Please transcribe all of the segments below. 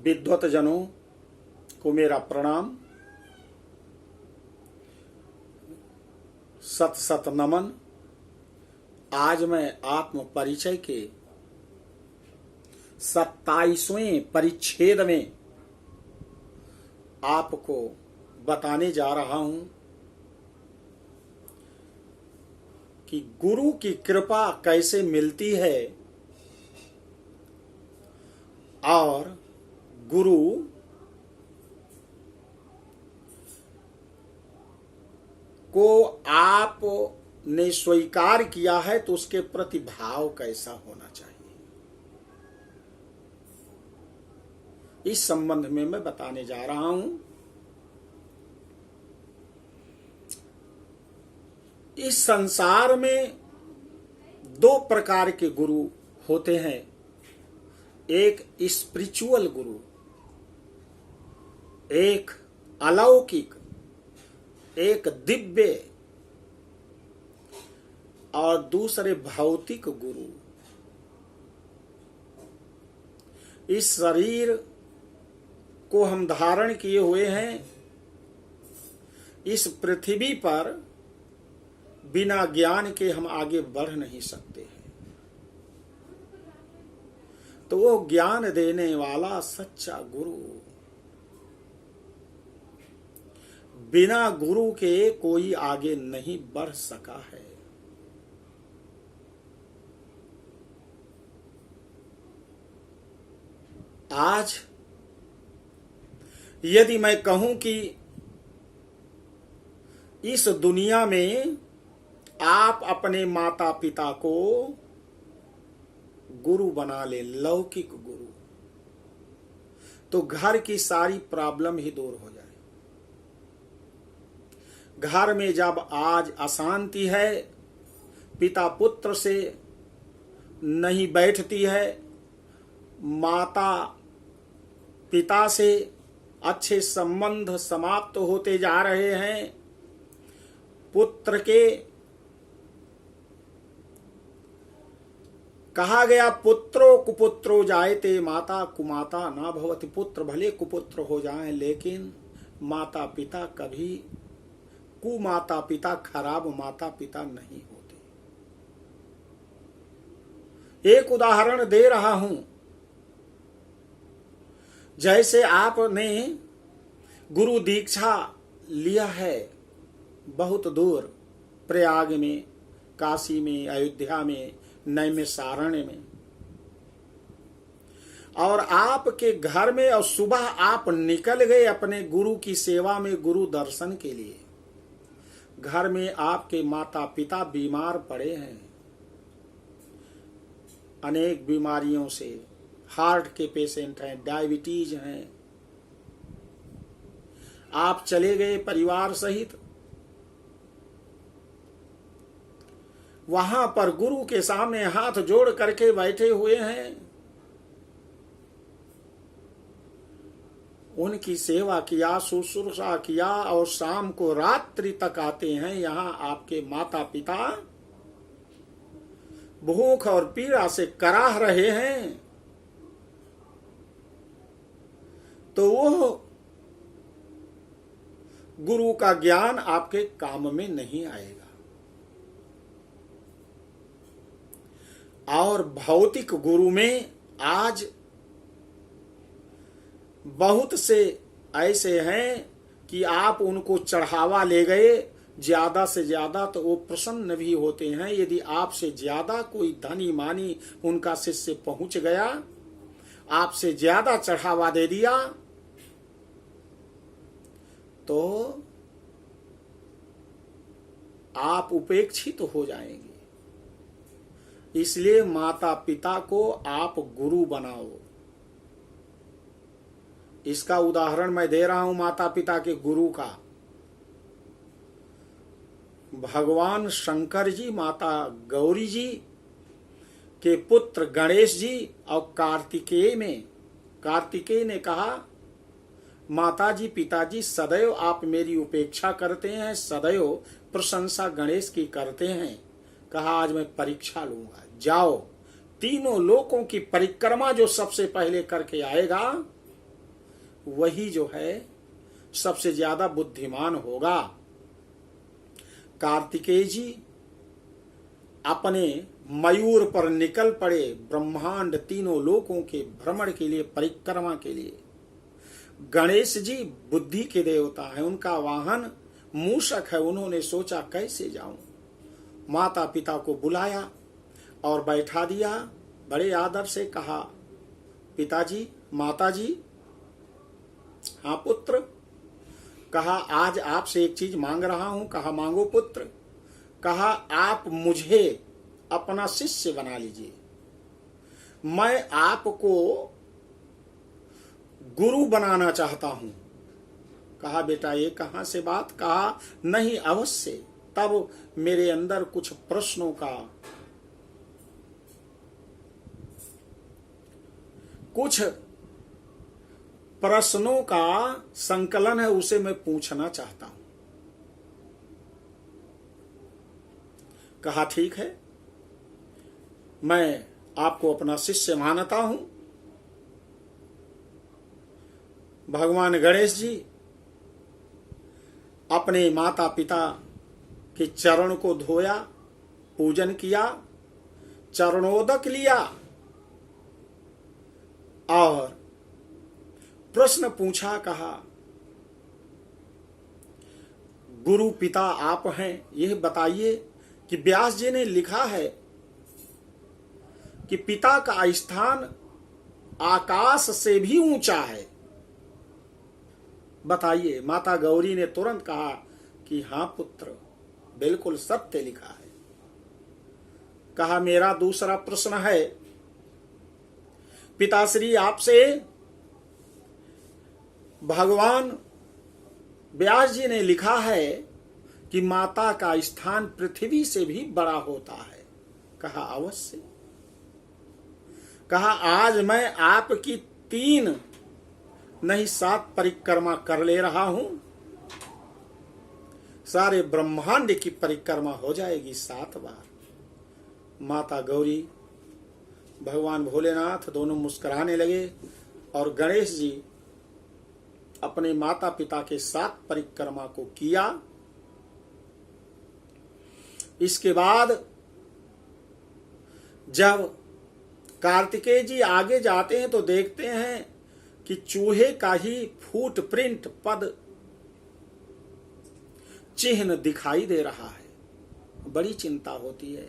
विद्वत जनों को मेरा प्रणाम, सत सत नमन। आज मैं आत्म परिचय के 27वें परिच्छेद में आपको बताने जा रहा हूं कि गुरु की कृपा कैसे मिलती है और गुरु को आपने स्वीकार किया है तो उसके प्रति भाव कैसा होना चाहिए, इस संबंध में मैं बताने जा रहा हूं। इस संसार में दो प्रकार के गुरु होते हैं, एक स्पिरिचुअल गुरु, एक अलौकिक, एक दिव्य और दूसरे भौतिक गुरु। इस शरीर को हम धारण किए हुए हैं, इस पृथ्वी पर बिना ज्ञान के हम आगे बढ़ नहीं सकते हैं। तो वो ज्ञान देने वाला सच्चा गुरु, बिना गुरु के कोई आगे नहीं बढ़ सका है। आज यदि मैं कहूं कि इस दुनिया में आप अपने माता पिता को गुरु बना ले, लौकिक गुरु, तो घर की सारी प्रॉब्लम ही दूर हो जाए। घर में जब आज अशांति है, पिता पुत्र से नहीं बैठती है, माता पिता से अच्छे संबंध समाप्त होते जा रहे हैं, पुत्र के कहा गया पुत्रो कुपुत्रो जायते माता कुमाता ना भवति। पुत्र भले कुपुत्र हो जाएं, लेकिन माता पिता कभी कुमाता पिता, खराब माता पिता नहीं होते। एक उदाहरण दे रहा हूं, जैसे आपने गुरु दीक्षा लिया है बहुत दूर, प्रयाग में, काशी में, अयोध्या में, नैमिषारण्य में, और आपके घर में, और सुबह आप निकल गए अपने गुरु की सेवा में, गुरु दर्शन के लिए। घर में आपके माता पिता बीमार पड़े हैं, अनेक बीमारियों से, हार्ट के पेशेंट हैं, डायबिटीज हैं। आप चले गए परिवार सहित, वहां पर गुरु के सामने हाथ जोड़ करके बैठे हुए हैं, उनकी सेवा किया, शुश्रूषा किया, और शाम को रात्रि तक आते हैं। यहां आपके माता पिता भूख और पीड़ा से कराह रहे हैं, तो वो गुरु का ज्ञान आपके काम में नहीं आएगा। और भौतिक गुरु में आज बहुत से ऐसे हैं कि आप उनको चढ़ावा ले गए ज्यादा से ज्यादा, तो वो प्रसन्न भी होते हैं। यदि आपसे ज्यादा कोई धनी मानी उनका शिष्य पहुंच गया, आपसे ज्यादा चढ़ावा दे दिया, तो आप उपेक्षित हो जाएंगे। इसलिए माता पिता को आप गुरु बनाओ। इसका उदाहरण मैं दे रहा हूं माता पिता के गुरु का। भगवान शंकर जी माता गौरी जी के पुत्र गणेश जी और कार्तिकेय ने कहा, माताजी पिताजी सदैव आप मेरी उपेक्षा करते हैं, सदैव प्रशंसा गणेश की करते हैं। कहा आज मैं परीक्षा लूंगा, जाओ तीनों लोकों की परिक्रमा जो सबसे पहले करके आएगा वही जो है सबसे ज्यादा बुद्धिमान होगा। कार्तिकेय जी अपने मयूर पर निकल पड़े ब्रह्मांड तीनों लोकों के भ्रमण के लिए, परिक्रमा के लिए। गणेश जी बुद्धि के देवता हैं, उनका वाहन मूषक है। उन्होंने सोचा कैसे जाऊं। माता पिता को बुलाया और बैठा दिया, बड़े आदर से कहा, पिताजी, माताजी। हाँ पुत्र। कहा, आज आपसे एक चीज मांग रहा हूं। कहा, मांगो पुत्र। कहा, आप मुझे अपना शिष्य बना लीजिए, मैं आपको गुरु बनाना चाहता हूं। कहा, बेटा ये कहां से बात। कहा, नहीं अवश्य। तब मेरे अंदर कुछ प्रश्नों का संकलन है, उसे मैं पूछना चाहता हूं। कहा, ठीक है, मैं आपको अपना शिष्य मानता हूं। भगवान गणेश जी अपने माता पिता के चरण को धोया, पूजन किया, चरणोदक लिया और प्रश्न पूछा। कहा, गुरु पिता आप हैं, यह बताइए कि व्यास जी ने लिखा है कि पिता का स्थान आकाश से भी ऊंचा है। बताइए। माता गौरी ने तुरंत कहा कि हाँ पुत्र, बिल्कुल सत्य लिखा है। कहा, मेरा दूसरा प्रश्न है, पिताश्री आपसे भगवान व्यास जी ने लिखा है कि माता का स्थान पृथ्वी से भी बड़ा होता है। कहा, अवश्य। कहा, आज मैं आपकी 3 नहीं 7 परिक्रमा कर ले रहा हूं। सारे ब्रह्मांड की परिक्रमा हो जाएगी 7 बार। माता गौरी, भगवान भोलेनाथ दोनों मुस्कुराने लगे और गणेश जी अपने माता पिता के 7 परिक्रमा को किया। इसके बाद जब कार्तिकेय जी आगे जाते हैं तो देखते हैं कि चूहे का ही फुटप्रिंट, पद चिन्ह दिखाई दे रहा है। बड़ी चिंता होती है।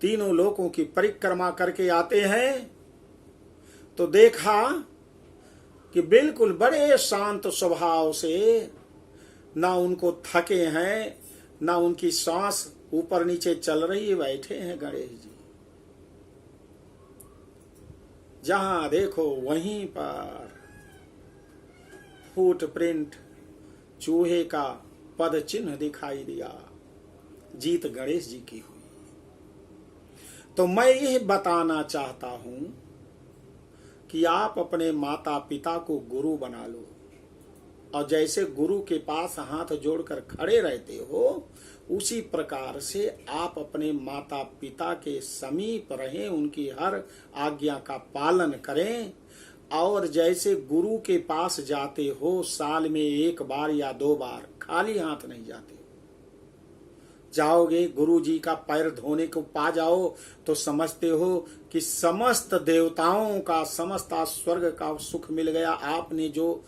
तीनों लोकों की परिक्रमा करके आते हैं तो देखा कि बिल्कुल बड़े शांत स्वभाव से, ना उनको थके हैं, ना उनकी सांस ऊपर नीचे चल रही है, बैठे हैं गणेश जी। जहां देखो वहीं पर फुटप्रिंट, चूहे का पद चिन्ह दिखाई दिया। जीत गणेश जी की हुई। तो मैं यह बताना चाहता हूं कि आप अपने माता पिता को गुरु बना लो, और जैसे गुरु के पास हाथ जोड़कर खड़े रहते हो, उसी प्रकार से आप अपने माता पिता के समीप रहें, उनकी हर आज्ञा का पालन करें। और जैसे गुरु के पास जाते हो, साल में 1 बार या 2 बार, खाली हाथ नहीं जाते। जाओगे गुरु जी का पैर धोने को पा जाओ तो समझते हो कि समस्त देवताओं का, समस्त स्वर्ग का सुख मिल गया। आपने जो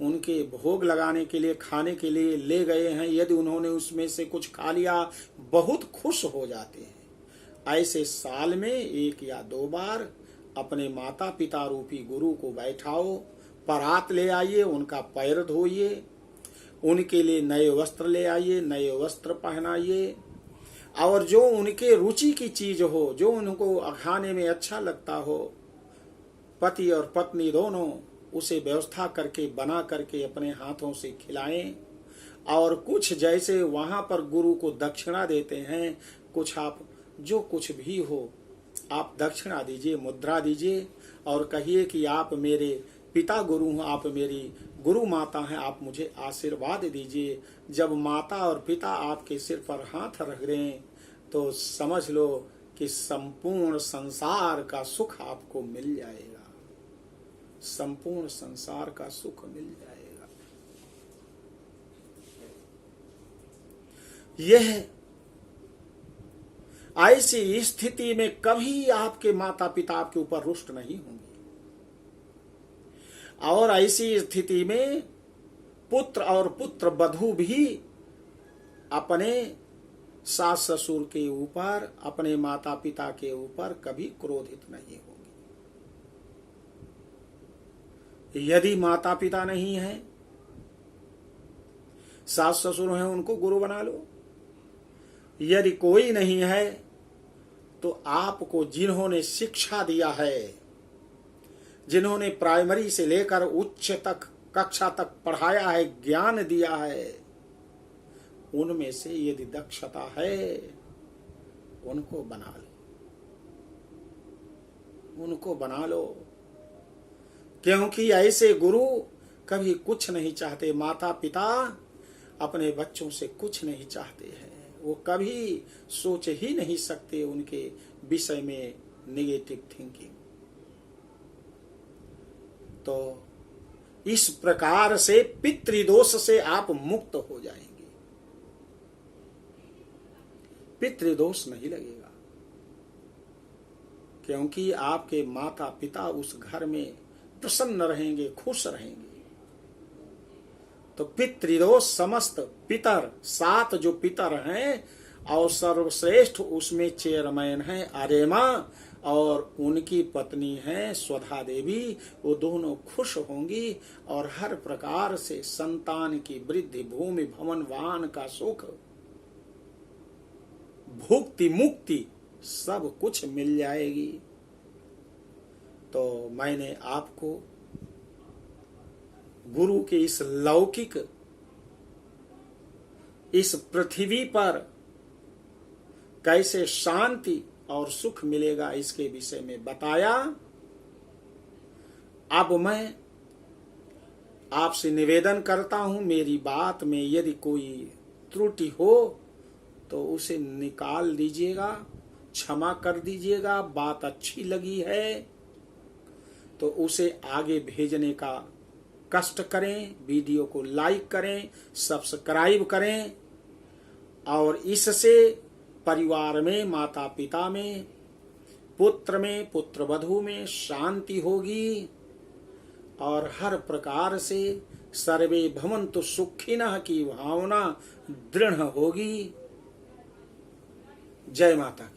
उनके भोग लगाने के लिए, खाने के लिए ले गए हैं, यदि उन्होंने उसमें से कुछ खा लिया, बहुत खुश हो जाते हैं। ऐसे साल में 1 या 2 बार अपने माता पिता रूपी गुरु को बैठाओ, परात ले आइए, उनका पैर धोइए, उनके लिए नए वस्त्र ले आइए, नए वस्त्र पहनाइए, और जो उनके रुचि की चीज हो, जो उनको खाने में अच्छा लगता हो, पति और पत्नी दोनों उसे व्यवस्था करके, बना करके अपने हाथों से खिलाएं। और कुछ जैसे वहां पर गुरु को दक्षिणा देते हैं, कुछ आप जो कुछ भी हो आप दक्षिणा दीजिए, मुद्रा दीजिए, और कहिए कि आप मेरे पिता गुरु हैं, आप मेरी गुरु माता हैं, आप मुझे आशीर्वाद दीजिए। जब माता और पिता आपके सिर पर हाथ रख दें तो समझ लो कि संपूर्ण संसार का सुख आपको मिल जाएगा। संपूर्ण संसार का सुख मिल जाएगा। यह ऐसी स्थिति में कभी आपके माता पिता आपके ऊपर रुष्ट नहीं होंगे, और ऐसी स्थिति में पुत्र और पुत्र वधू भी अपने सास ससुर के ऊपर, अपने माता पिता के ऊपर कभी क्रोधित नहीं होंगे। यदि माता पिता नहीं है, सास ससुर हैं, उनको गुरु बना लो। यदि कोई नहीं है तो आपको जिन्होंने शिक्षा दिया है, जिन्होंने प्राइमरी से लेकर उच्च तक कक्षा तक पढ़ाया है, ज्ञान दिया है, उनमें से यदि दक्षता है उनको बना लो, उनको बना लो। क्योंकि ऐसे गुरु कभी कुछ नहीं चाहते। माता पिता अपने बच्चों से कुछ नहीं चाहते हैं, वो कभी सोच ही नहीं सकते उनके विषय में नेगेटिव थिंकिंग। तो इस प्रकार से पितृदोष से आप मुक्त हो जाएंगे, पितृदोष नहीं लगेगा, क्योंकि आपके माता पिता उस घर में प्रसन्न रहेंगे, खुश रहेंगे। तो पितृदोष समस्त पितर, 7 जो पितर हैं और सर्वश्रेष्ठ उसमें चेयरमैन है आर्यमा और उनकी पत्नी है स्वधा देवी, वो दोनों खुश होंगी और हर प्रकार से संतान की वृद्धि, भूमि भवन वाहन का सुख, भुक्ति मुक्ति सब कुछ मिल जाएगी। तो मैंने आपको गुरु के इस लौकिक, इस पृथ्वी पर कैसे शांति और सुख मिलेगा इसके विषय में बताया। अब मैं आपसे निवेदन करता हूं, मेरी बात में यदि कोई त्रुटि हो तो उसे निकाल दीजिएगा, क्षमा कर दीजिएगा। बात अच्छी लगी है तो उसे आगे भेजने का कष्ट करें, वीडियो को लाइक करें, सब्सक्राइब करें, और इससे परिवार में, माता पिता में, पुत्र वधू में शांति होगी और हर प्रकार से सर्वे भवन्तु सुखिनः की भावना दृढ़ होगी। जय माता की।